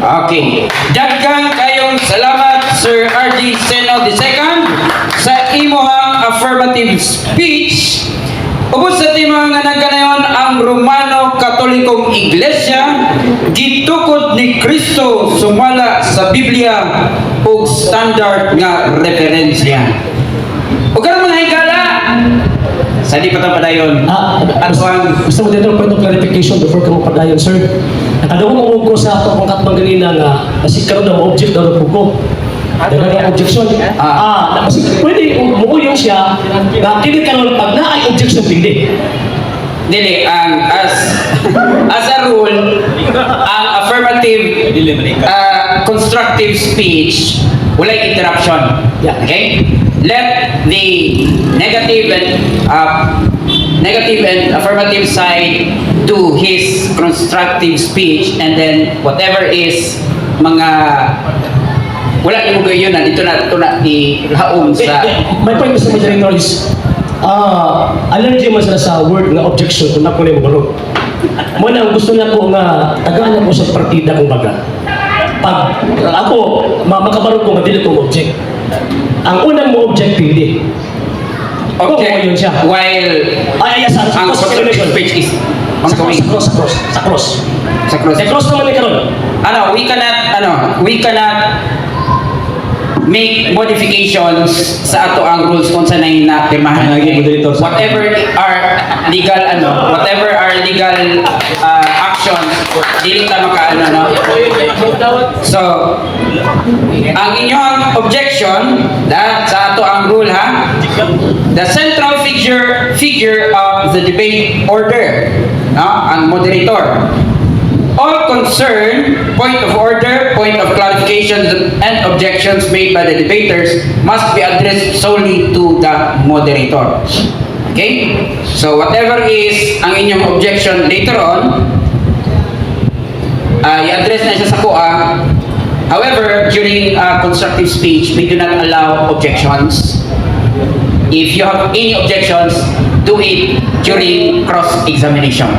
Okay. Daghang kayong salamat, Sir R.D. Seno II, sa imuhang affirmative speech. Ubos sa tema nga nagkanayon ang Romano Katolikong Iglesia, gitukod ni Kristo sumala sa Biblia ug standard nga referensya. Ug karon mga higala, sa di patapadayon. Gusto mo dito point of clarification before ka mo padayon, sir. Nakadawang mo ko sa ato kung katbang ganina nga kasi karon na object daw po ko. Dahil na objection. Kasi pwede umuuyong siya na kini karon pag na ay objection hindi. Dili, as a rule, ang affirmative constructive speech, walay interruption. Yeah. Okay? Let the negative and affirmative side do his constructive speech, and then whatever is mga wala ni mo gayon na dito na ihaom sa My point is moderator is allergy man sila sa word nga objection kung ako na mo. Muna ang gusto na ko nga tagaan ako sa partida kung baga. Pag ako makabarog ko madili ko object. Ang unang mo object hindi. object yun siya. while ang constructive speech is ongoing. Sa cross. Sa cross naman ni karon. We cannot make modifications sa ato ang rules kung saan ay napirmahan. Whatever our legal actions, dili ta makaano, no? So, ang inyong objection sa ato ang rule, ha? The central figure of the debate order, no? Ang moderator. All concern, point of order, point of clarification, and objections made by the debaters must be addressed solely to the moderator. Okay? So whatever is ang inyong objection later on, i-address na siya sa kuha. However, during constructive speech, we do not allow objections. If you have any objections, do it during cross-examination.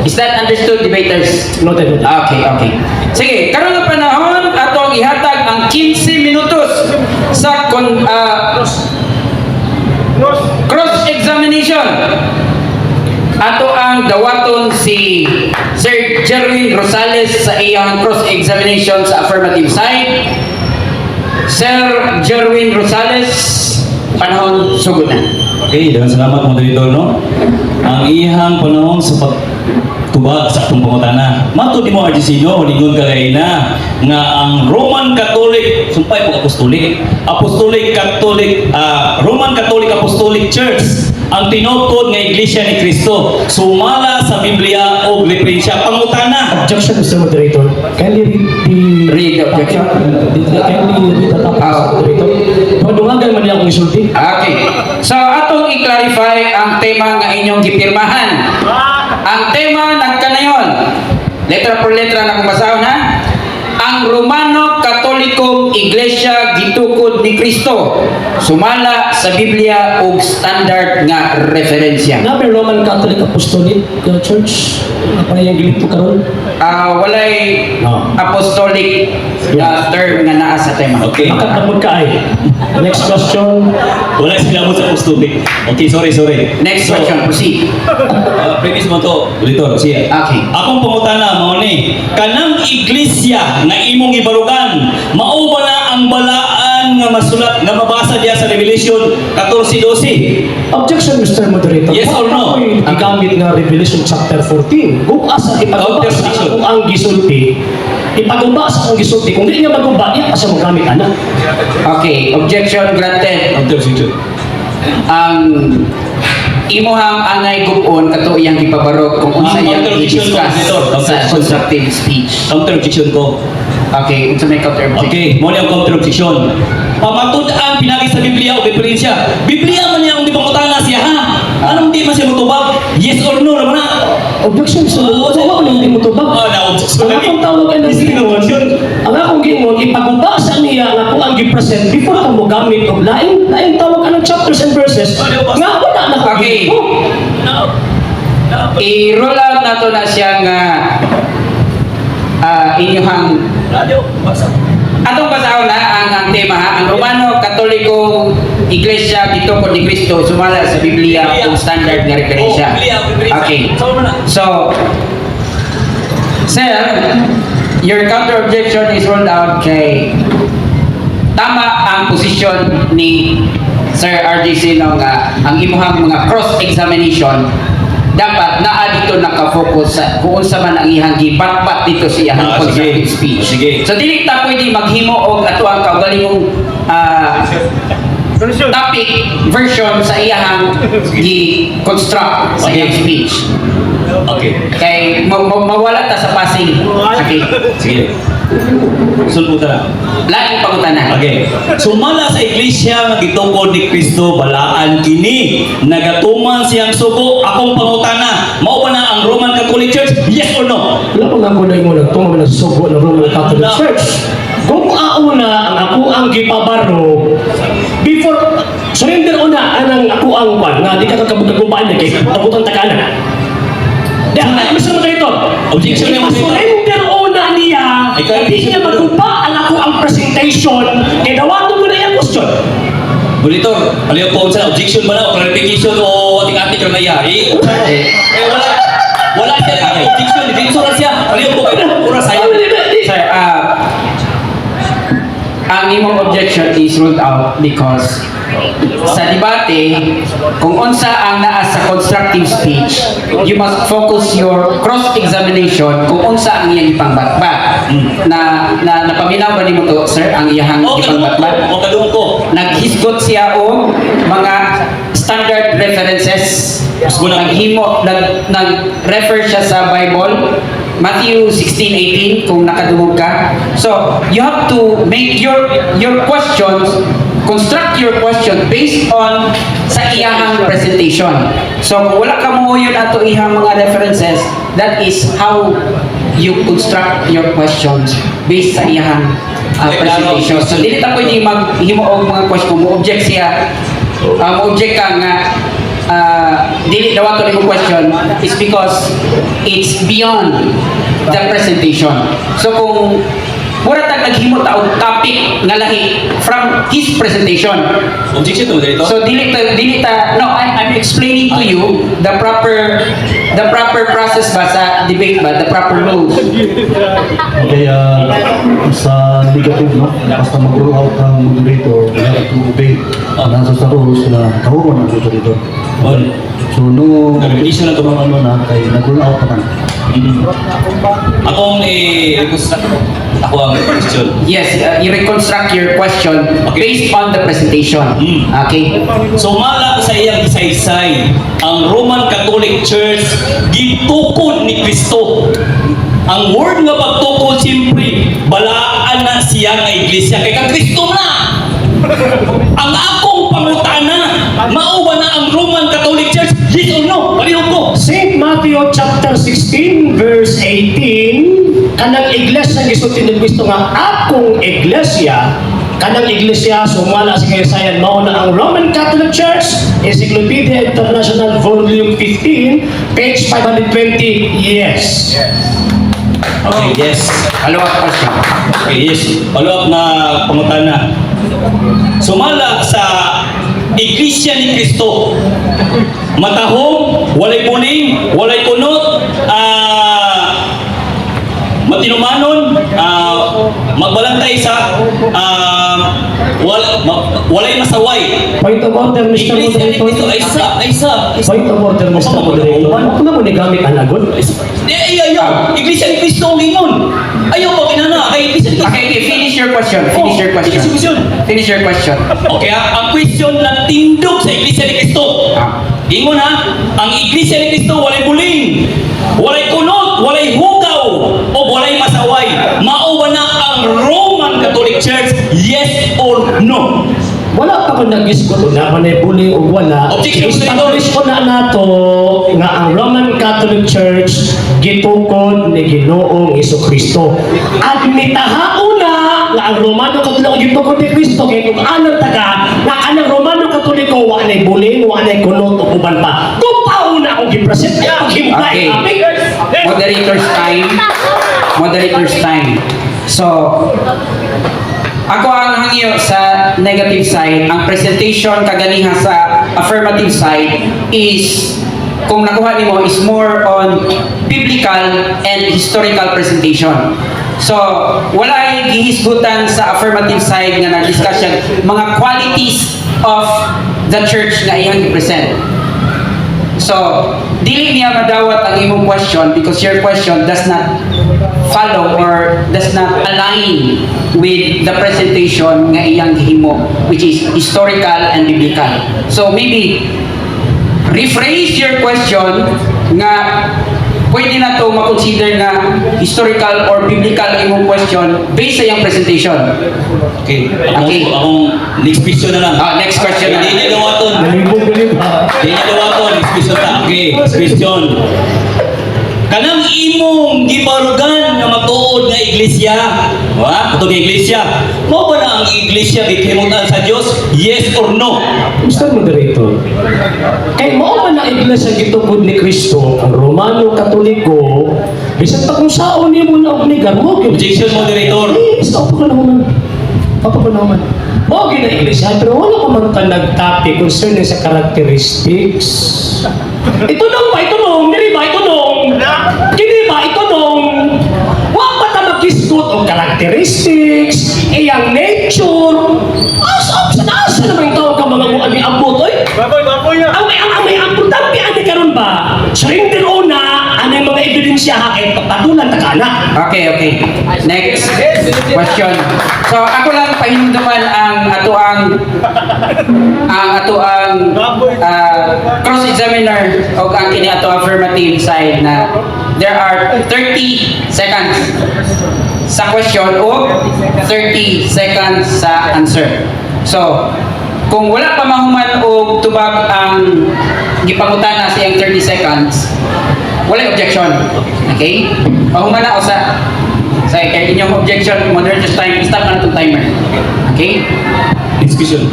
Is that understood, debaters? Noted. Okay. Sige, karon nga panahon atong ihatag ang 15 minutos sa cross-examination. Ato ang dawaton si Sir Jerwin Rosales sa iyang cross-examination sa affirmative side. Sir Jerwin Rosales, panahon sugod na. Okay, dengan salamat moderator, no? Ang ihang panahon sa pagtubag sa atong pangutana. Mato di mo Argesino, lingon kagay na nga ang Roman Catholic, sumpay po Roman Catholic Apostolic Church ang tinutod nga Iglesia ni Kristo sumala sa Biblia o referensya. Pangutana. Objection, Mr. Moderator. Can you Read the objection. Can you read the topic, Mr. Moderator? Padungagan man niya akong isulti. Okay. So, atong i-clarify ang tema nga inyong gipirmahan. Ang tema nagkanayon, letra por letra na kumasahon, ha? Ang Romano Katolikong Iglesia gitukod ni Kristo sumala sa Biblia ug standard nga referensya. Nabi Roman Catholic Apostolic Church, apa na yung gilid po karon? Walay apostolic term nga naa sa tema. Okay. Makatapod ka ay. Next question. Wala sila mo sa apostolic. Okay, sorry. Next question, proceed. Previous mo to, Litor, siya. Okay. Akong pangutana, mao ni, kanang iglesia na imong ibarugan, mao ba na ang balaan nga masulat, nga mabasa diya sa Revelation 14:12? Objection, Mr. Moderator. Yes or no? Igamit nga Revelation chapter 14. Kung asa ipagubasa kung ang gisulti, ipagubasa kung gisulti. Kung hindi niya magubasa, iya pa siya magamit, anak. Okay, objection granted. Objection. Ang imuhang angay gupon kato iyang ipabarok kung unsa iyang i-discuss sa constructive speech. Counter objection ko. Okay, unsa may counter objection? Okay, mo ang counter objection. Pamatud ang pinagi sa Biblia o referensya. Biblia man niya ang di pangutana siya, ha? Anong di man siya mutubag? Yes or no naman na? Objection, sir. Wala ko nang hindi mo tubag. Na-objection. Ang akong tawag ay nag-innovation. Ang akong gingon, ipagubasa niya nga kung ang gipresent before ka mo gamit o laing tawag ka ng chapters and verses nga wala na ko. Okay. I-roll out nato na siya nga inyong atong basahon na ang tema ha, ang Romano Katolikong Iglesia gitukod ni Kristo sumala sa Biblia kung standard nga referensya. Okay. So, sir, your counter objection is rolled out kay tama ang posisyon ni Sir RJC no nga ang imuhang mga cross-examination dapat naa dito nakafocus sa kung unsa man ang ihang gibatbat dito sa iyang constructive speech. Sige. So dili ta pwede maghimo og ato ang kaugalingong topic version sa iyang gi-construct sa iyang speech. Okay. Kay mawala ta sa passing. Okay. Sige. Sulod na. Laing pangutanan. Okay. Sumala sa iglesia nga gitukod ni Kristo balaan kini nagatuman siyang sugo akong pangutana mao ba na ang Roman Catholic Church? Yes or no? Wala pa nga ko na yung nagtungo ng sugo ng Roman Catholic Church. Kung auna ang ako ang gipabaro, before, surrender una anang ako ang pan, nga di ka kakabugagubaan na kay tabutan takana. Dahil, gusto mo ito? Objection niya mo dito. Surrender una niya, Ikaw- hindi niya magupa ang ako ang presentation, kaya dawato mo na yung question. Bulitor, aliyo po sa objection ba na o clarification o ating-ating ka na iya? Wala siya objection, dito na siya. Aliyo po kayo, pura sayo. Sir, ang imong objection is ruled out because sa debate, kung unsa ang naa sa constructive speech, you must focus your cross-examination kung unsa ang iyang ipangbatbat. Napaminaw ba nimo to, sir, ang iyang ipangbatbat? O kadung ko. Naghisgot siya o mga standard references. Guna. Nag-refer siya sa Bible, Matthew 16:18 kung nakadungog ka. So, you have to make your questions, construct your question based on sa iyahang presentation. So, kung wala ka mo yun ato iyang mga references, that is how you construct your questions based sa iyahang presentation. So, dili ta pwede maghimo og mga question mo object siya, mo-object ka nga dili daw ato yung question is because it's beyond the presentation. So kung mura tag naghimo ta og topic nga lahi from his presentation. Objection to dito. So dili ta no, I'm explaining to you the proper process ba sa debate ba, the proper rules. Kaya sa negative, no? Basta mag-roll out ang moderator, kaya to obey. Nasa sa rules na kahuman ang moderator. On. So, no, Nag-issue na to. ano na, kay nag-roll out naman. Akong i-reconstruct ako ang question. Yes, you reconstruct your question Okay. based on the presentation. Okay? So mala sa iyang isaysay, ang Roman Catholic Church gitukod ni Kristo. Ang word nga pagtukod siyempre, balaan na siya nga iglesia kay kang Kristo na. Ang akong pangutana, mao ba na ang Roman Catholic Church? Yes or no? Palihog ko. St. Matthew chapter 16 verse 18, kanang iglesia gisulti ni Kristo nga akong iglesia, kanang iglesia sumala sa kasaysayan mao na ang Roman Catholic Church, Encyclopedia International Volume 15, page 520. Yes. Okay, yes. Follow-up question. Okay, yes. Follow up na pangutana. Sumala sa Iglesia ni Kristo. Matahong, walay puning, walay kunot, matinumanon, magbalantay sa walay masaway. Point of order, Mr. Iglesia ni Kristo Moderator. ay isa. Point of order, Mr. Moderator. Ano na mo ni gamit ang agon? Ayaw, Iglesia ni Kristo ang ingon. Ayaw ko kinana kay Iglesia ni Kristo. Okay, finish your question. Finish your question. Finish your question. Okay, ang question na tindog sa Iglesia ni Kristo. Ingon ha, ang Iglesia ni Kristo walay buling, walay kunot, walay hugaw, o walay masaway. Mao ba na ang Roman Catholic Church? Yes or no? Wala pa ko nag-isgot na manay buling o wala. Objection, Establish ko na nato nga ang Roman Catholic Church gitukod ni Ginoong Jesucristo. Admitahaon na nga ang Romano Katoliko gitukod ni Kristo kay kung anong taga nga kanang Romano Katoliko wa nay buling, wa nay kunot o uban pa. Kupaw na akong gipresent niya, Okay. himlay. moderator's time. Moderator's time. So, ako ang hangyo sa negative side, ang presentation kaganiha sa affirmative side is, kung nakuha nimo, is more on biblical and historical presentation. So, wala ay gihisgutan sa affirmative side nga nag-discuss siya mga qualities of the church na iyang i-present. So, dili niya madawat ang imong question because your question does not follow or does not align with the presentation nga iyang gihimo, which is historical and biblical. So, maybe rephrase your question nga pwede na to makonsider na historical or biblical ang imong question based sa iyang presentation. Okay. Okay. Akong next question na lang. Next question na. Hindi niya dawaton. Nalibog ha. Hindi niya dawaton. Next question ta. Okay. Next question. Kanang imong giparugan nga matuod nga iglesia. Wa? Ito nga iglesia. Mo ba na ang iglesia gikhimutan sa Dios? Yes or no? Mr. Moderator, kay mao man ang iglesia gitugod ni Kristo, ang Romano Katoliko, bisan pa kung saon nimo na obligar mo gyud. Objection, moderator. Stop ko naman. Papa ko naman. Mo gyud ang iglesia, pero wala ka man ka nagtopic concerning sa characteristics. Ito nung ba? Ito nung? Dili ba? Ito nung? Kini ba? Ito nung? Wa pa ta makisgot og characteristics, iyang nature. Asa naman ito ka mga muami abot, oy? Ang may importante ani karon ba? So hindi una ang mga ebidensya kay patulan ta kana. Okay, okay. Next question. So ako lang pahinumduman ang cross-examiner o ang kini ato affirmative side na there are 30 seconds sa question o 30 seconds sa answer. So, kung wala pa mahuman o tubag ang gipangutana sa iyang 30 seconds, wala objection. Okay? Mahuman na o sa kay inyong objection, moderator's time, stop na itong timer. Okay? Next question.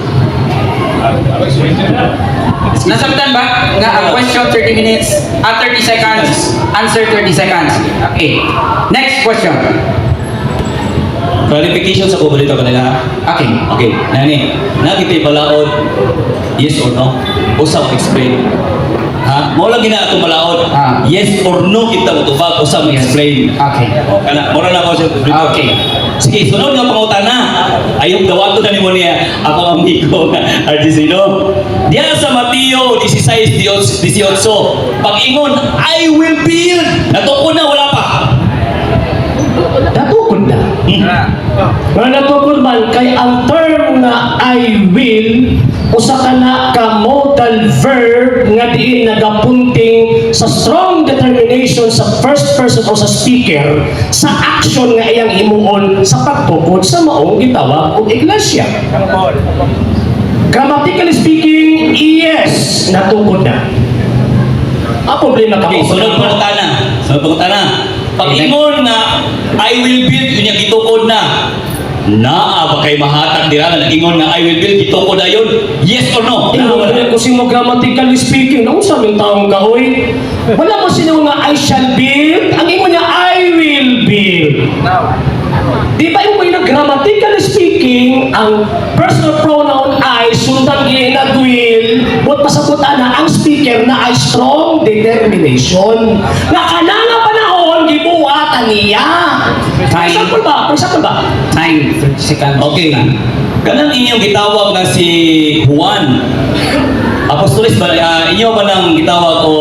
Nasabtan ba? Nga ang question 30 minutes, 30 seconds, answer 30 seconds. Okay. Next question. Clarification sa kubalito kanila. Okay. Okay, nani, nakita balaod, yes or no? Usap explain. Ha? Mo lang gina ato balaod. Yes or no kita utubag usap explain. Okay. O kana, mo na ako sa Okay. Sige, sunod nga pangutana. Ayong dawato na nimo niya ako amigo nga Artisino. Diya sa Mateo 16:18, pag-ingon, I will build. Natuko na wala pa. Datukod na. Mga natukod man, kay ang term na I will, usa ka na ka modal verb nga diin nagapunting sa strong determination sa first person o sa speaker sa action nga iyang himuon sa pagtukod sa maong gitawag og iglesia. Grammatically speaking, yes, natukod na. Ang problema ka Okay, sunod pangutana. Sunod pangutana. Pag-ingon na I will build, yun yung gitukod na. Naa ba kay mahatag dira na ingon nga I will build, gitukod na yun? Yes or no? Wala ko sino grammatically speaking, naku sa aming taong kahoy. Wala mo sino nga I shall build, ang imo niya I will build. Di ba yung na grammatically speaking, ang personal pronoun I, sundan ginag will, but pasabutan na ang speaker na ay strong determination. Nga kananga panahon, gibuhatan niya. For example ba? Time, 30 seconds. Okay. Kanang inyong gitawag na si Juan. Apostolis ba, inyo ba nang gitawag o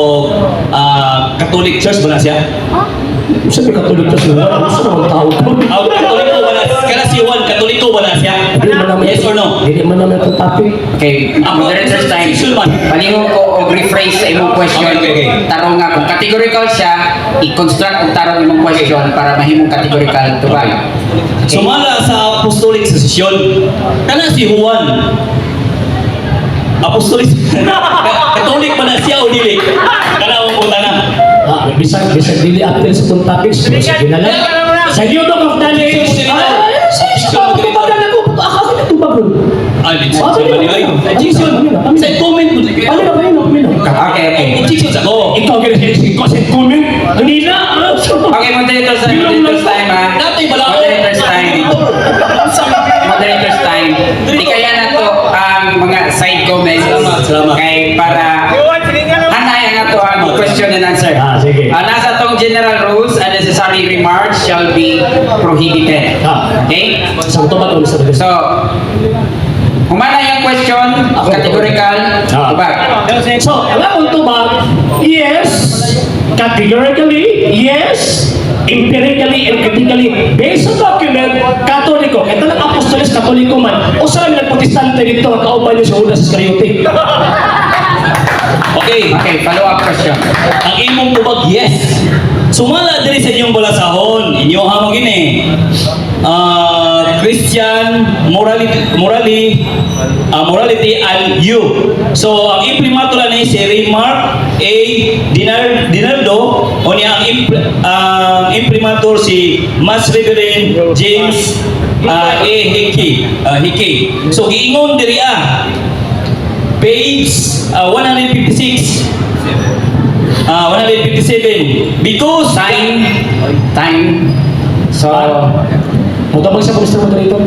Catholic Church ba na siya? Sabi katulik ka sila, gusto naman tao ko. Katoliko ba na? Kana si Juan, Katoliko ba na siya? Yes or no? Hindi man naman itong topic. Okay, moderator's time. Palingon ko o rephrase sa imong question. Okay. Tarong nga, kung categorical siya, i-construct og tarong imong question para mahimong categorical tubag. Sumala sa apostolic session, kana si Juan. Apostolic. Katolik ba na siya o dili? Kana mo punta na. Bisag dili after sa itong topics, sige na lang. Sa iyo daw kang dali. Ako tubag nun. Jason ba niya? Jason. Sa comment mo. Okay. Jason ako. Ikaw kaya ko sa comment. Kanina, Okay, moderator's time ha. Dati bala ko. Moderator's time. Moderator's time. Di kaya na to ang mga side comments. Salamat. Kay para hanayan na to ang question and answer. Sige. Nasa tong general rules, unnecessary remarks shall be prohibited. Okay? Isang tubag ko, Mr. President. So, humana yung question, categorical, tubag. So, ang akong tubag, yes, categorically, yes, empirically and critically, based on document, Katoliko, ito ng Apostoles Katoliko man, o sa kami nagprotestante dito, ang kauban niyo sa Judas Iscariote. Okay. Okay, follow-up question. Ang imong tubag, yes. Sumala diri sa inyong balasahon, inyo hamon gini. Christian morality and you. So ang imprimatur ni si Remark A. Dinardo o niya ang imprimatur si Mas Reverend James A. Hickey. So giingon diri page 156. 157 because Time. So, Mutabag sa Mr. Moderator.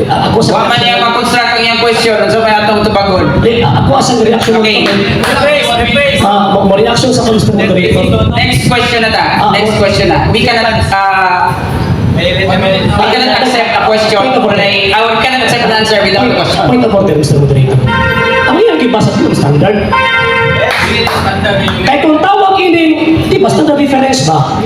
Ako wa sa... man niya mag-construct ang iyang question, so may atong tubagon. Ako asang reaction. Okay. Mo-reaction sa Mr. Moderator. Next question na ta. Next question na. We cannot accept a question like, we cannot accept an answer without a question. Point of order, Mr. Moderator. Ang iyang gibasa ng standard. Kaya kung tawag ini, di ba standard reference ba?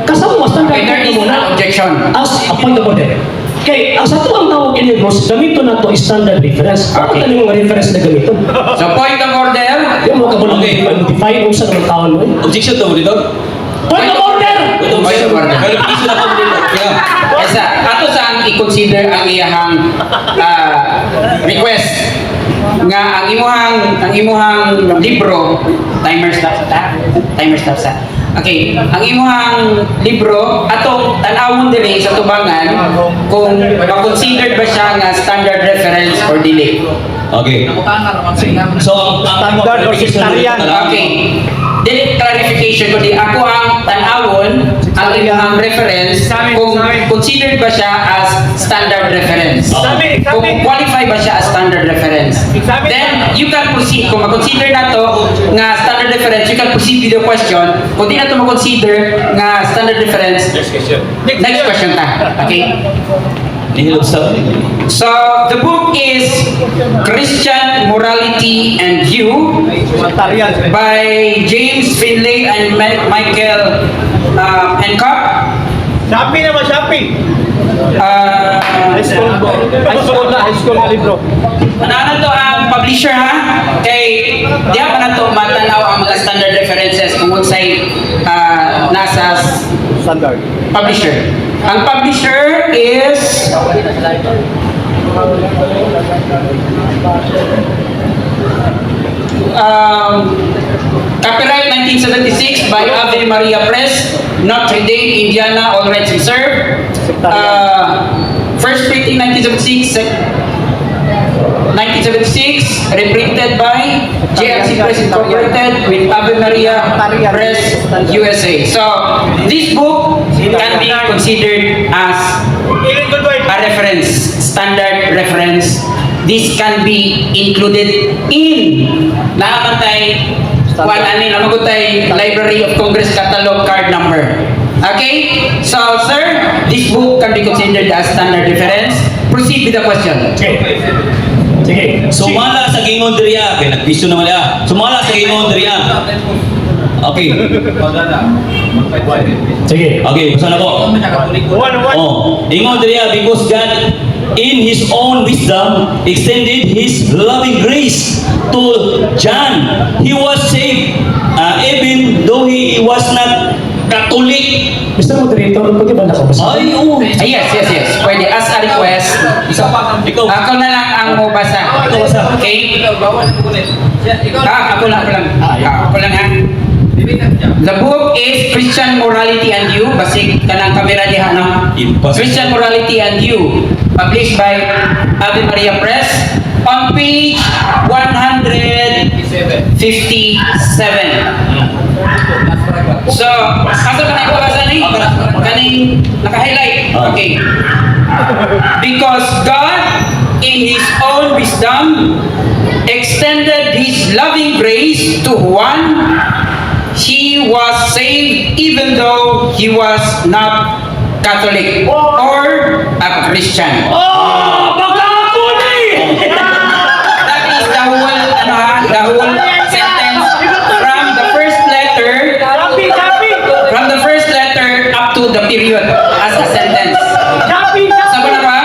Kasama mo standard Okay, there is mo no na. objection. As a point of order. Kaya ang sa tuwang tawag ini, Ross, gamito na to is standard reference. Bakit Okay. ano yung mga reference na gamito? So, point of order. Yung mga kabulang Okay. identify kung saan naman taon mo. objection to dito. Point of order! Point of order. Clarification ako dito. Yeah. Esa, ato saan i-consider ang iyahang request nga ang imuhang libro timer stop sa okay, ang imuhang libro atong tan-awon diri sa tubangan kung ma-considered ba siya nga standard reference or dili. Okay. So, ang Standard or sectarian. Okay. Dili clarification ko di ako ang tan-awon ang imuhang reference kung considered ba siya as standard reference. Kung qualify ba siya as standard reference. Then you can proceed kung ma-consider na to nga standard reference, you can proceed with your question. Kung di na to ma-consider nga standard reference, next question ta. Okay? nihilog sa So the book is Christian Morality and You by James Finlay and Michael Hancock. Shopee naman, Shopee. High school na libro. Ano to ang publisher ha? Kay diha pa na to matanaw ang mga standard references kung unsay nasa Standard. publisher. Ang publisher is copyright 1976 by Ave Maria Press, Notre Dame, Indiana, all rights reserved. First printing 1976, reprinted by JMC Press Incorporated with Ave Maria Press USA. So this book can be considered as a reference, standard reference. This can be included in namatay Library of Congress catalog card number. Okay? So, sir, this book can be considered as standard reference. Proceed with the question. Sige. sumala sa gingon diriya kay nagpiso naman dia sumala sa gingon diriya. Okay. Sige. Okay, basta na po. Oh, ingon diriya because God in His own wisdom extended His loving grace to John. He was saved even though he was not Catholic. Mr. Moderator, pwede ba nakabasa? Ay, oh. Yes. Pwede. As a request, Ikaw. ako na lang ang mabasa. Ikaw basa. Okay? Ako lang ha. The book is Christian Morality and You. Basig ka ng kamera diha, no? Impossible. Christian Morality and You. Published by Ave Maria Press. On page 157. So, asa ka na ibabasa ni? Kaning naka-highlight. Okay. Because God, in His own wisdom, extended His loving grace to Juan. He was saved even though he was not Catholic or a Christian. Oh, baka ako ni! That is the whole sentence from the first letter up to the period as a sentence. Sabi na ba?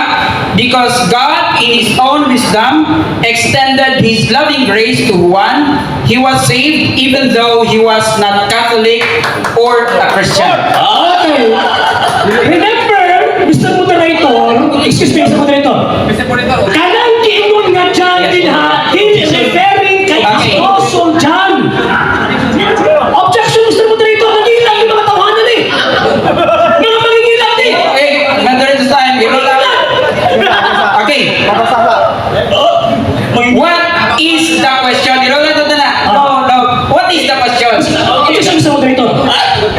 Because God, in His own wisdom, extended His loving grace to Juan. He was saved even though he was not Catholic or a Christian. Okay. Remember, Mr. Moderator, excuse me, Mr. Moderator, kanang kiingon nga dyan din ha, din referring kay Okay. Apostol John. Objection, Mr. Moderator, nangilang yung mga tawanan eh. Mga mangingilang eh. Okay, another time, iro lang. Okay, what is the question? Iro lang ito na. No. What is the question? Objection, Mr. Moderator.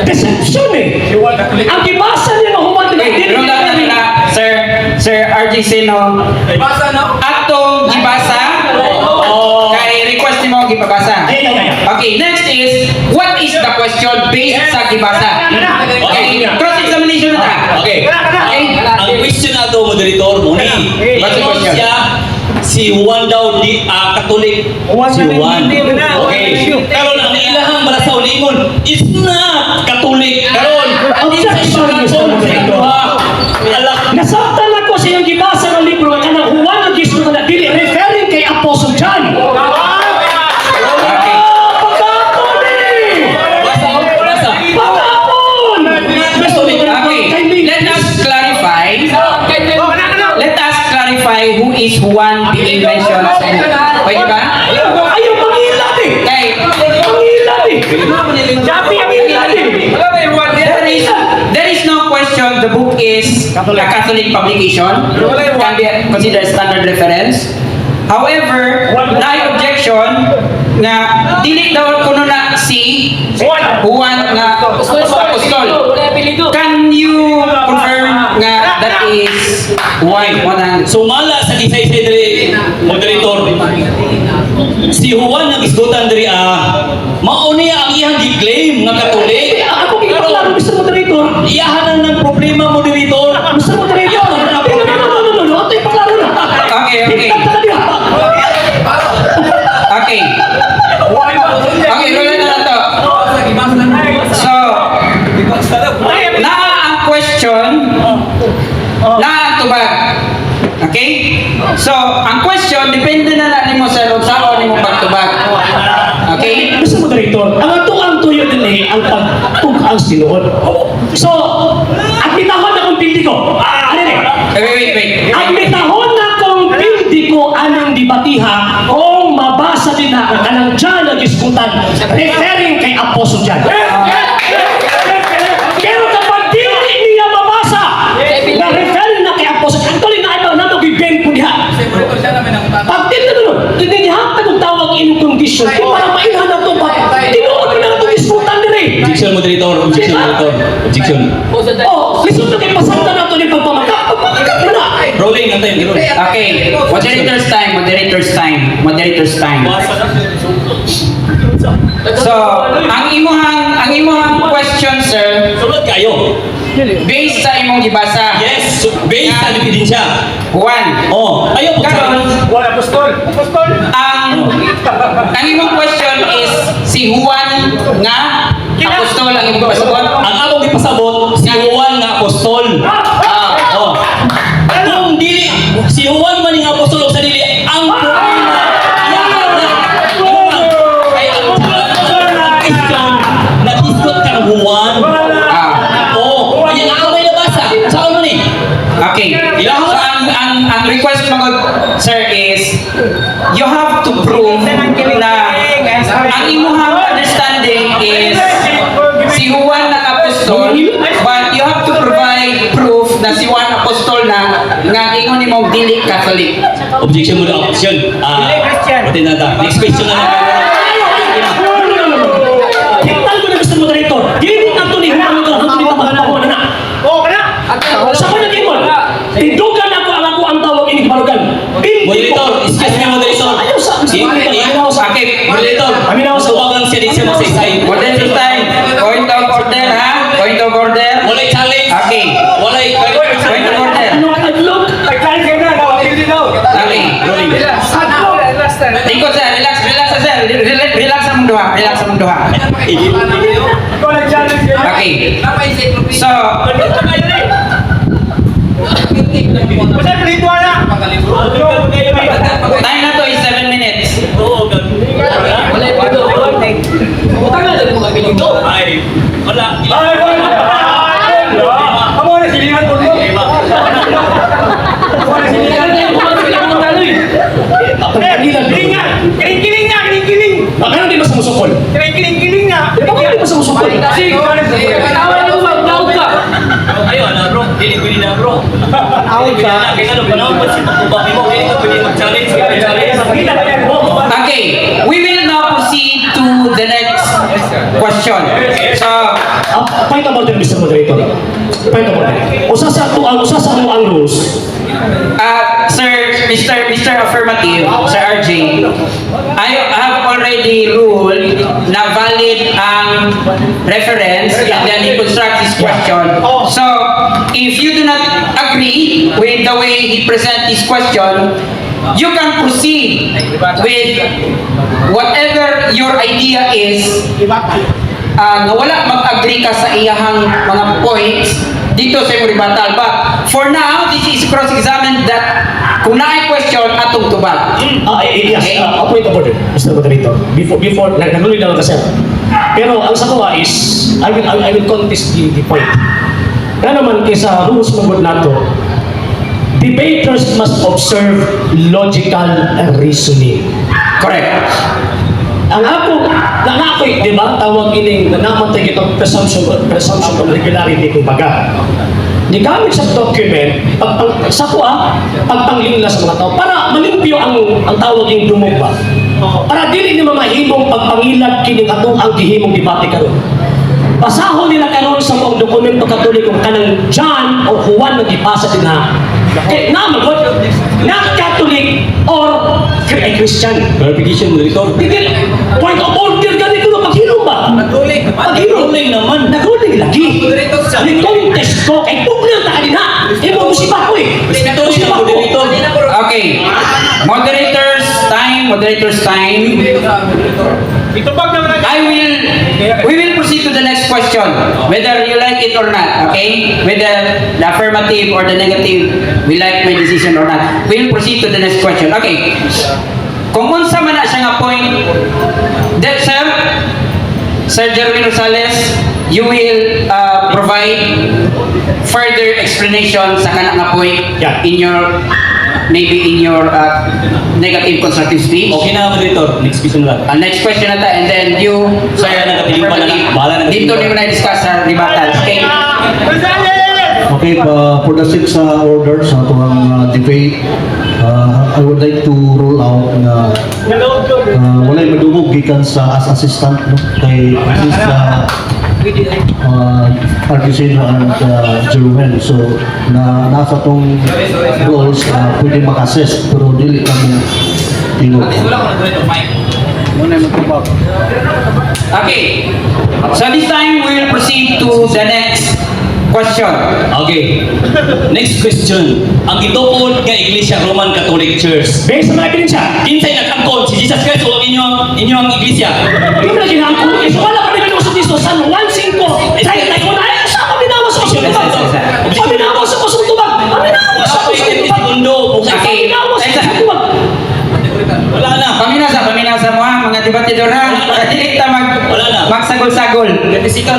Deception eh. Ang ibasa niya mahuman nila. Okay, iro lang nila. Sir RGC, no? Atong gibasa. Kay request mo gibabasa. Okay, next is, what is the question based sa gibasa? Okay, cross-examination na ta. Okay. Ang question na daw, moderator mo ni. What's the question? Si Juan daw di Katolik. Si Juan. Okay. Karon ang ilahang bala sa ulingon is not Katolik. Karon Objection, Mr. Moderator. Nasaktan ako sa iyong gibasa ng libro at kanang Juan ang Gisto na dili referring kay Apostle John. Okay. Pagkapon eh! basa. Pagkapon! Okay, let us clarify. Let us clarify who is Juan being mentioned sa book. Pwede ba? Ayaw mangilan eh! Okay. Mangilan eh! Sabi ang ilan eh! There is no question. The book is a Catholic publication. Can be considered standard reference. However, na objection nga dili daw kuno na si Juan nga apostol. Can you confirm nga that is why? Sumala sa kisay-say diri, moderator. Si Juan ang isgutan diri mao niya ang iyang gi-claim nga Katolik. Ako kailangan, Mr. Moderator. Iyahanan ng problema, moderator. Mr. Moderator! No. Ito yung paklaro na. Okay. Okay. Okay, roll na to. So, na ang question, na ang tubag. Okay? So, ang question, depende na natin mo sa saan mo pagtubag. Okay? Mr. Moderator, ang atuang tuyo din eh, ang pagtugang sinuod. So, at bitahon na kong pildi ko. Ano eh? Wait. At bitahon na kong pildi ko anong dibatiha kung mabasa din na ang kanang John na giskutan referring kay Apostle John. Pero kapag dili niya mabasa na referring na kay Apostle John, tuloy na ito na mag-ibeng po diha. Pag tinihatag kong tawag in condition, kung para mainhan na ito, tinuod mo na ito giskutan din eh. Objection, moderator. Objection. Oh, listen na kayo, pasakta na ito ni pagpamakap. Pagpamakap mo na. Rolling ang time, rolling. Okay. Moderator's time. So, ang imuhang question, sir, Sulod kayo. based sa imong gibasa. Yes, based sa ebidensya. Juan. Oh, ayaw po Karon, ang imong question is si Juan nga apostol ang imong pasabot. Ang akong ipasabot, si Juan nga apostol. Oh. Kung dili, si Juan man nga apostol o sa dili, ang problema, ay ang Kristiyan, nag-isgot kang Juan. Oh, ayan ang may nabasa. Sa ano ni? Okay. So, ang request mo, sir, is you have to prove na ang imuhang understanding is si Juan na apostol, but you have to provide proof na si Juan apostol na nga ingon imong dili Catholic. Objection mo na objection. Pati na ta. Next question na lang. Hintay ko na, Mr. Moderator. Point of order. Ano ang adlock? Nag-clarify na. Hindi daw. Okay. Tingkod sir, relax sir. Relax ang duha. Ikaw nag-challenge ka. Okay. So, Basta plito na. time na to is 7 minutes. Ay, wala. Ay, Kamu na silingan ko mo. Kamu na silingan. Kiling nga. Kiling. Bakit hindi mo sumusukol? Kiling nga. Bakit hindi mo sumusukol? Sige, ikaw na silingan. Ayo, na bro. Dili na bro. Kaya ano, panahon mo si Pagkubabi mo. Kaya pwede mag-challenge. Okay, we will now proceed to the next question. So, Point of order, Mr. Moderator. Point of order. Usa sa mo ang rules. Sir, Mr. Affirmative, Sir RJ, I have already ruled na valid ang reference and then he constructs this question. So, if you do not agree with the way he presents this question, you can proceed with whatever your idea is na wala mag-agree ka sa iyahang mga points dito sa imong rebuttal. But for now, this is cross-examined that kung na question, atong tubag. Yes, Okay. point of order, Mr. Moderator. Before, nagululoy lang kasi. Pero ang sa kuha is, I will contest the point. Nga naman kaysa rules mabot nato, debaters must observe logical reasoning. Correct. Ang ako, di ba, tawag ining namatay itong presumption of regularity kumbaga. Nigamit sa document, sa pagpanglingla sa mga tao, para malimpyo ang tawag yung dumog ba? Para dili ni mamahimong pagpangilad kining atong ang gihimong debate karon. Basahon nila karon sa mga dokumento katoliko kanang John o Juan na gipasa din na kay namagot na Catholic or Christian. Clarification, Moderator. Point of order gani ko maghilom ba? Maghilom naman. Nagruling lagi. Ni-contest ko kay puglan ta kanina. Imo musiba ko eh. Musiba ko. Okay. Moderators time. Ito pag naman We will proceed to the next question, whether you like it or not, okay? Whether the affirmative or the negative, we like my decision or not. We will proceed to the next question. Okay. Kung unsa man na siya nga point, that Sir Jerwin Rosales, you will provide further explanation sa kanang nga point Yeah. maybe in your negative constructive speech. Okay na, Moderator. Next question lang. Next question na ta, and then you, Sir, Bahala na katiling pala na. Bahala na katiling dito pala. nyo na discuss sa rebuttal. Okay? Okay, for the sixth order sa atong debate, I would like to rule out na walay madungog gikan sa as assistant no kay Artisino and Jerwin. So nasa tong roles pwede maka-assess pero dili kami tingog. Okay. So this time, we will proceed to the next question. Okay. Next question. Ang gituod nga Iglesia Roman Catholic Church. Based sa mga ebidensya, Kinsay nagangkon si Jesus Christ o inyong iglesia? yung na ginangkong ko, so wala pa rin sa Kristo, San Juan 5, dahil tayo ko na, ay, sa paminawa sa kusong tubag. Paminawa sa kusong tubag. Paminawa sa kusong tubag. Segundo. Okay. Paminawa sa kusong tubag. Wala na. Paminasa mo ha, mga debatidor ha. Pagkatilit ta Wala na. magsagol-sagol.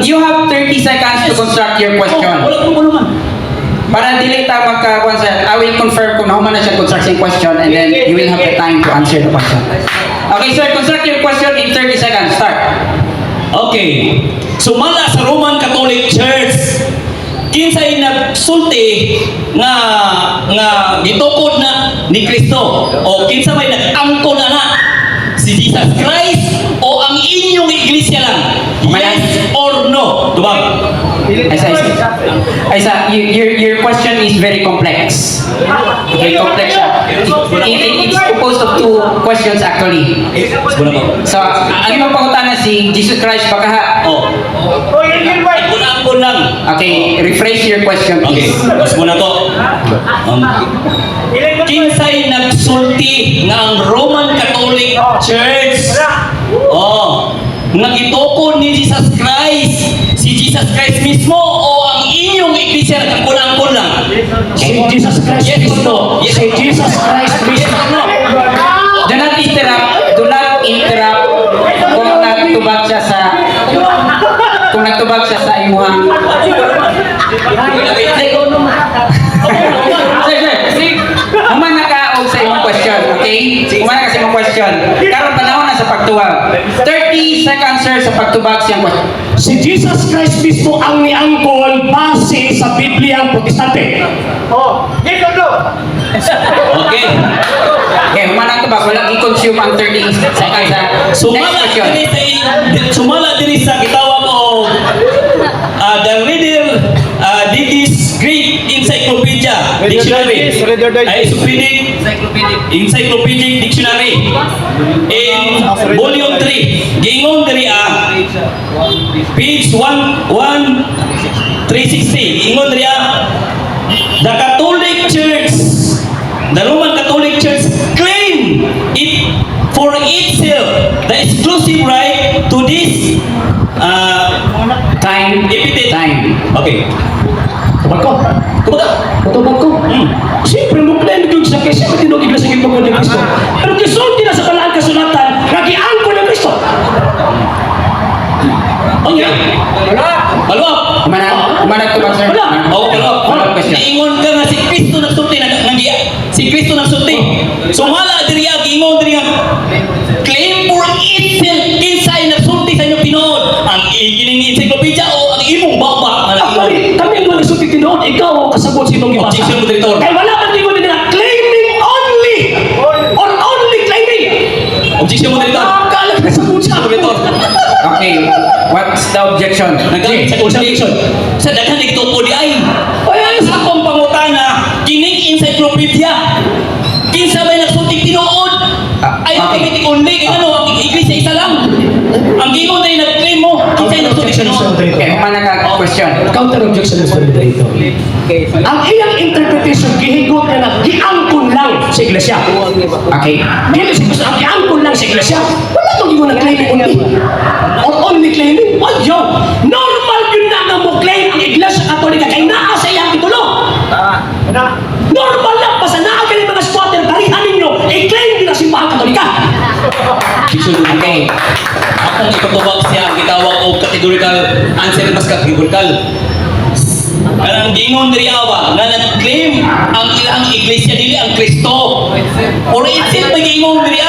You have 30 seconds to construct your question. Wala ko naman. Para dili ta magka-concern, I will confirm kung naman na siya construction question and then you will have the time to answer the question. Okay, sir, construct your question in 30 seconds. Start. Okay. Sumala sa Roman Catholic Church. Kinsay nagsulti nga gitukod na ni Kristo o kinsa may nag-angkon na si Jesus Christ o ang inyong iglesia lang? Yes or no? Tubag. Aisa, your question is very complex. Very complex siya. It's composed of two questions actually. Siguro ko. So, ang imong pangutana si Jesus Christ baka ha? Oh. Ang angkon lang. Okay, rephrase your question Okay. please. Mas muna to. Kinsay nagsulti nga ang Roman Catholic Church nga gituko ni Jesus Christ, si Jesus Christ mismo o ang inyong iglesia nagkulang-kulang lang? Si Jesus Christ Yes or Cristo. no? Yes. Si Jesus Christ Cristo. No. Do not interrupt. Do not interrupt kung nagtubag siya sa imuhang. Sige. Humana ka og sa imong question, okay? Humana ka sa imong question. Karon panahon na sa pagtuwag. 30 seconds sir sa pagtubag siyang question. Si Jesus Christ mismo ang niangkol base sa Biblia ang protestante. Yes or no? Okay. Okay, humana ka ba? Wala i-consume ang 30 seconds sa next question. Sumala diri sa gitawag o the Reader Digis Greek Encyclopedia Dictionary. Encyclopedic Dictionary in volume 3. Giingon diri page 1360. Giingon diri the Catholic Church, the Roman Catholic Church claim it for itself the exclusive right to this Time. epithet. Time. Okay. Tubag ko. Tubag ko. Siyempre, muklan yung sa kasi matinog iglesia ng Panginoon ni Cristo. Pero kisulti na sa palaan kasulatan, nagiangkol ng Cristo. Okay. Follow up. Humana tubag sir. Oh, follow up. Follow up question. Giingon ka nga si Kristo nagsulti si Kristo nagsulti. So wala diri giingon diri claim for itself kinsay nagsulti sa inyong tinuod. Ang igining encyclopedia o ang imong baba na Kami ang mga sulti tinood, ikaw ang kasabot sa imong ibasa. Objection, Moderator. Kaya wala man tingin nila claiming only or only claiming. Objection mo dito. Nakakalag na sa kutsa. Okay, what's the objection? Nagamit sa objection. Sa daghan nagtupo di ay. Kaya Sa akong pangutana, kining encyclopedia. Kinsa may nagsulti tinuod? Ay, Okay. okay. Only, kaya ano, ang iglesia isa lang. Ang gingon na yung nag-claim mo, kinsa yung nagsulti tinuod? Okay, humana ka question. Counter objection is dito. Ang iyang interpretation gihigot na giangkon lang sa iglesia. Okay. Dili sa gusto ang giangkon lang sa iglesia. Wala tong gigon na claiming only. Or only claiming. Yo, normal yun na nga mo claim ang iglesia katolika kay naa sa iyang titulo. Normal lang basta naa kay mga squatter barihan ninyo i-claim nila simbahan katolika. Okay. Akong ipatubag siya, gitawag o categorical answer mas categorical. Karang gingon diri awa nga nag-claim ang ilang iglesia dili ang Kristo. Or itself gingon diri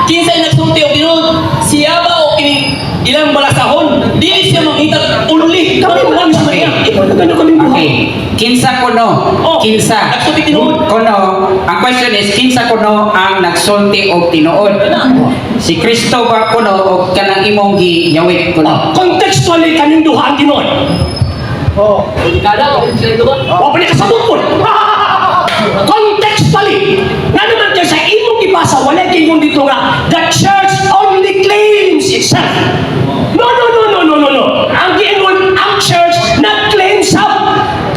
kinsay nagsulti og tinuod siya ba o kini ilang balasahon dili siya manghitag uli Kami wala sa Okay. kanya. Ito na kami buhay. Okay. Kinsa kuno? Oh, Kinsa. nagsulti tinuod. Kuno. Ang question is, kinsa kuno ang nagsulti og tinuod? Si Kristo ba kuno o kanang imong giyawit kuno? Contextually kaning duha ang tinuod. O pala ka sa bukol. Contextually. Nga naman kayo sa imong ibasa, wala kayo dito nga, the church only claims itself. No. Ang giingon, ang church nag-claim sa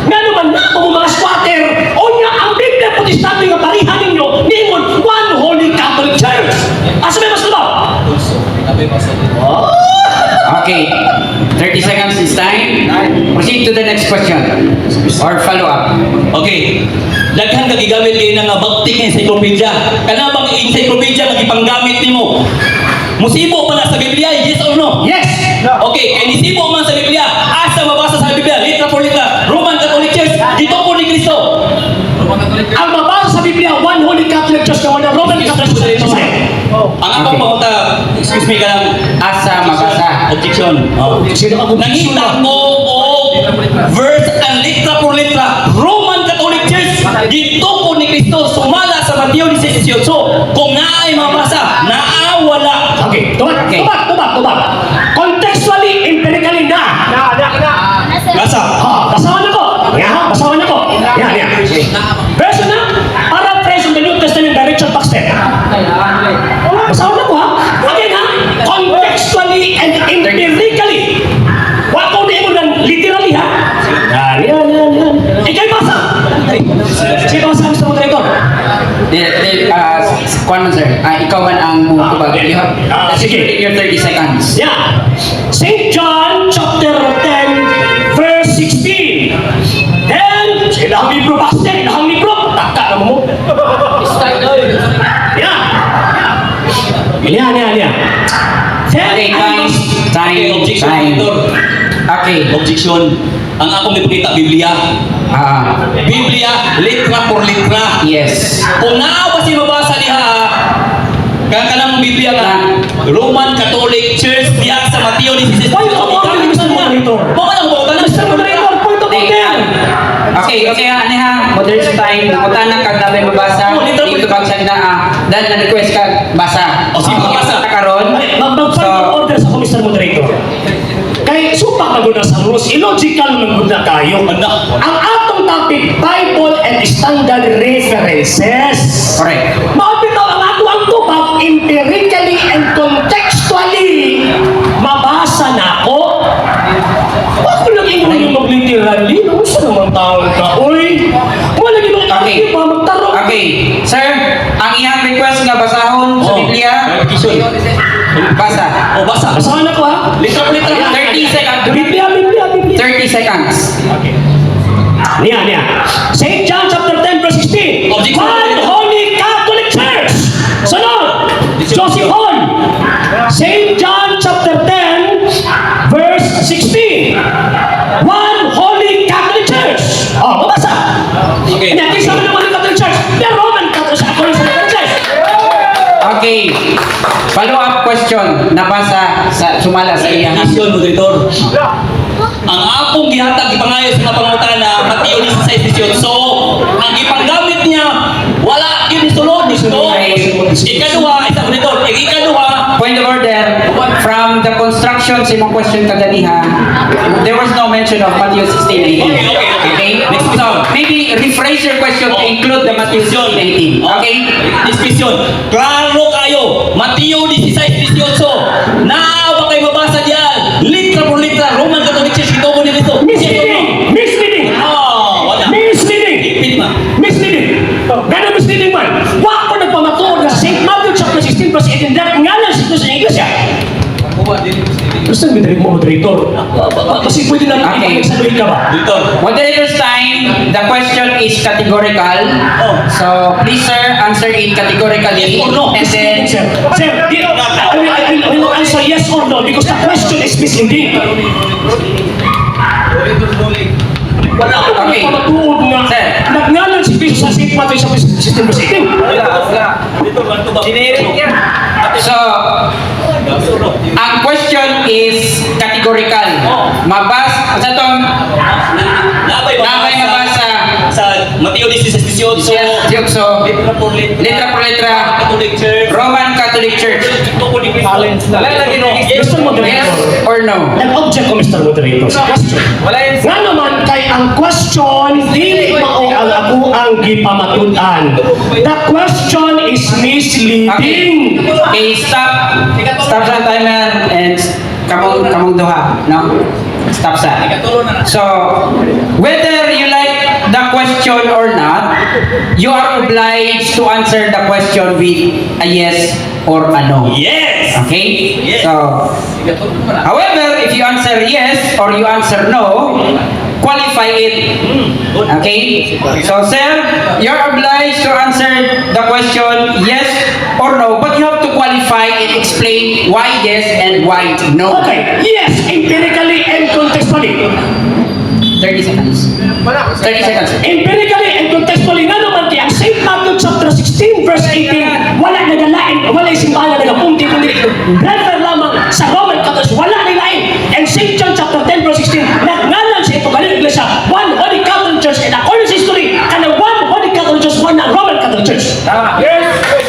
nga naman na kung mga squatter o nga ang Biblia protestante nga parihan ninyo, niingon, one holy Catholic Church. Asa may mas ito? Okay. 30 seconds is time. Proceed to the next question. Or follow up. Okay. Daghan ka gigamit kayo ng baktik ng encyclopedia. Kana bang encyclopedia nga gipanggamit nimo? Musibo pa na sa Biblia, yes or no? Yes! Okay, kay nisibo man sa Biblia, asa mabasa sa Biblia, litra for litra, Roman Catholic Church, dito po ni Kristo. Ang mabasa sa Biblia, one holy Catholic Church na wala Roman Catholic Church. Ang akong pangunta, excuse me ka lang, Asa mabasa. objection. Sino ang Nangita ko o verse and litra por litra, Roman Catholic Church, dito po ni Kristo, sumala sa Mateo 16. Kung naay mabasa, naawala. Okay, tubag. Contextually, empirically na. Nasa? Basahan ako. Basahan ako. Yan. Verse na, paraphrase of the New Testament by Richard Baxter. Basahan ako Again contextually and empirically. Wala ko na mo ng literally Yan. Ikay basa. Sige, basa. ikaw man ang mutubag. You have, Sige. in your 30 seconds. Yeah. St. John chapter 10 verse 16. Then, ilahang libro pastor, ilahang libro. Taka naman mo. Yeah. Yan. Okay, time. Objection, Monitor. Okay. Objection. Ang akong ipakita, Biblia. Biblia, litra por litra. Yes. Kung naawa si mabasa niya, kakanang Biblia ka, Roman Catholic Church diya sa Mateo 16. Point of order, Mr. Moderator. Baka nang bautan na Mr. Moderator, point of order. Okay, ano ha? Moderate time. Nakuta na kag nabay mabasa. Dito bagsag na dan na request ka basa. O, sige, basa. Karon. Mag-point of order sa ako, Mr. Moderator. Kay supak na guna sa rules, illogical man guna kayo. Ang atong topic, Bible and Standard References. Correct. Maapitaw ang ato ang tubag empirically and contextually. Mabasa na ako. Ako lang ingon yung mag-literally. Ano sa naman taon ka? Uy! Wala ginong Okay. pa magtarong. Okay. Sir, ang iyang request nga basahon sa Biblia. Basa. O, basa. Basahan ako ha. Litra por litra. 30 seconds. Biblia. 30 seconds. Okay. Niya. St. John chapter 10 verse 16. Objection. One Holy Catholic Church. Sunod. Joseph Hall. St. John chapter 10 verse 16. One Holy Catholic Church. Oh, mabasa. Okay. Hindi sabi ng Holy Catholic Church. The Roman Catholic Church. Okay. Follow-up question. Nabasa sa sumala sa iyang. Question, Moderator. Ang akong gihatag ipangayo sa pangutana, Mateo 16:18. Ang ipanggamit niya, wala yun sulod ni sulod. Ikaduha, isa Moderator. Ikaduha, Point of order. From the construction sa imong question kaganiha, there was no mention of Matthew 16:18. Okay. So, maybe rephrase your question to include the Matthew 16:18. Okay? This question. Klaro kayo. Mateo 16:18. Naawa kayo mabasa diyan. Litra por litra. Roman Catholic Church. Ito ko nito. Misleading. Wala. Misleading. Ipit ma. Misleading. Gano'n misleading man. Wa ko nagpamatuod na St. Matthew chapter 16 verse 18 that nga lang sa iglesia. Gusto mo din mo, moderator? Kasi pwede na Okay. sabihin ka ba? Dito. Moderator's time, the question is categorical. So, please sir, answer it categorically. Yes or no? And then, Sir, I will answer yes or no because the question is misleading. Wala ko Okay. nagpamatuod nga. Sir. Nagngalan si Cristo sa St. Matthew chapter 16 verse 18. Dito, bantu ba? so, ang question is categorical. Mabas, sa itong nabay mabasa sa Mateo 16:18. so, Litra por litra. Litra por litra. Catholic Church. Roman Catholic Church. Ito ko ni Cristo. Mr. Moderator. Yes or no? Nag-object ko, Mr. Moderator, sa question. Nga naman, kay ang question, dili mao ang ako ang gipamatudan. The question is misleading. Okay, stop sa timer and kamong duha, no? Stop sa. So, whether you like the question or not, you are obliged to answer the question with a yes or a no. Yes. Okay? Yes. So, however, if you answer yes or you answer no, qualify it. Okay? So, sir, you're obliged to answer the question yes or no, but you have to qualify and explain why yes and why no. Okay, yes, empirically and contextually. 30 seconds. 30 seconds. Empirically and contextually nga naman kaya ang St. Matthew chapter 16 verse 18 wala nagalain, wala simbahan na nagapunti kundi refer lamang sa Roman Catholic, wala nilain. And St. John chapter 10 verse 16 nagngalan sa ito galing iglesia, one Holy Catholic Church, and according sa history, kana one Holy Catholic Church, one Roman Catholic Church.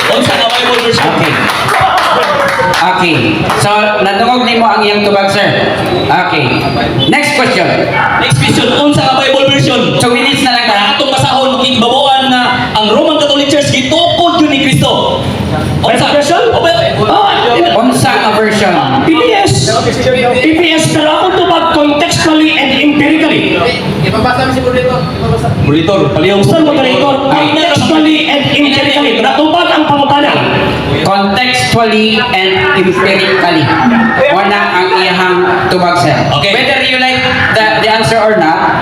Unsa nga Bible version? Okay. Okay. So, nadungog nimo ang iyang tubag, sir. Okay. Next question. Next question. Unsa nga Bible version? 2 minutes na lang ka. Atong basahon babuan na ang Roman Catholic Church gitukod yun ni Kristo. Bible version? Unsa nga version? PPS, pero ako tubag contextually and empirically. Monitor, palihog Mr. Moderator, contextually and empirically. Natubag ang pangutana. contextually and empirically. Una ang iyahang tubag, sir. Okay. Whether you like the answer or not,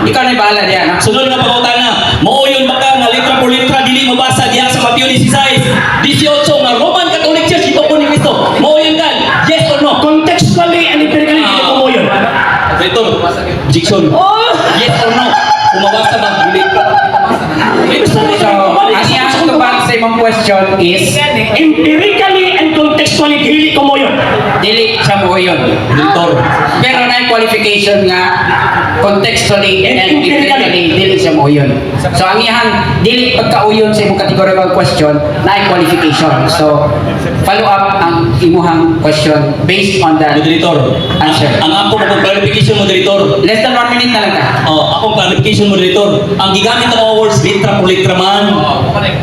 ikaw na bahala diyan. Sunod nga pangutana, mao yun baka nga litra por litra dili mabasa diha sa Mateo 16, 18 nga Roman Catholic Church ito po ni Cristo. Mao yun kan? Yes or no? Contextually and empirically, hindi ko mo yun. Ito, Jackson. Oh! Yes or no? Kung mabasa ba dili? So, ang iyahang tubag sa imong question is Empirically and contextually, hindi ko mo yun. dili sa mo yun. Diktor. Pero na qualification nga contextually and empirically dili sa mo yun. So ang iyahang dili pagkauyon sa imong categorical question na qualification. So follow up ang imuhang question based on the Moderator. answer. Ang ako mo clarification moderator. Less than 1 minute na lang ka. Oh, akong clarification moderator. Ang gigamit ng mga words litra por litra man.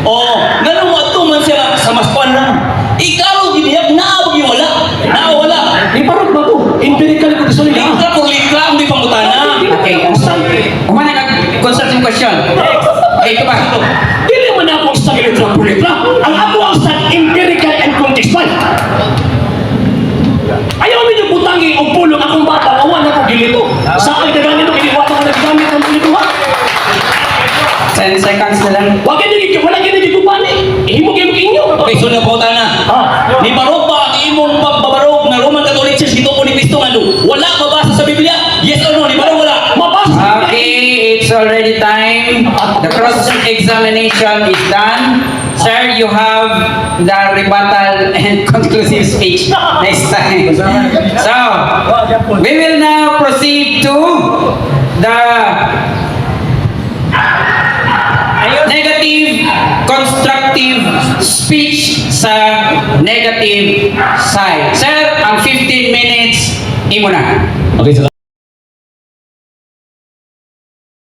Oh, ganun mo ato man siya sa maspan lang. Ikaw giniyak na yung wala. Na wala. Di parang ba ko? Empirically, contextually na. Litra por litra ang di pangutana. Okay. Umana ka consulting question. Okay, ito ba? Dili man ako sa litra por litra. Ang ako ang sa empirical and contextual. Ayaw mo yung butangi o pulong akong bata, awan ako gilito. Sa akin na ganito, kiniwata ko naggamit ang gilito ha. 10 seconds na lang. Wag ka nilito, wala ka nilito pa ni. Ihimo kayo inyo. Okay, sunod na pangutana. Ni barog ba ang imong pagbabarog na Roman Catholic Church dito po ni Cristo nga wala mabasa sa Biblia? Yes or no? Ni barog wala. Mabasa. Okay, it's already time. The cross-examination is done. Sir, you have the rebuttal and conclusive speech next time. So, we will now proceed to the negative constructive speech sa negative side. Sir, ang 15 minutes, imo na. Okay,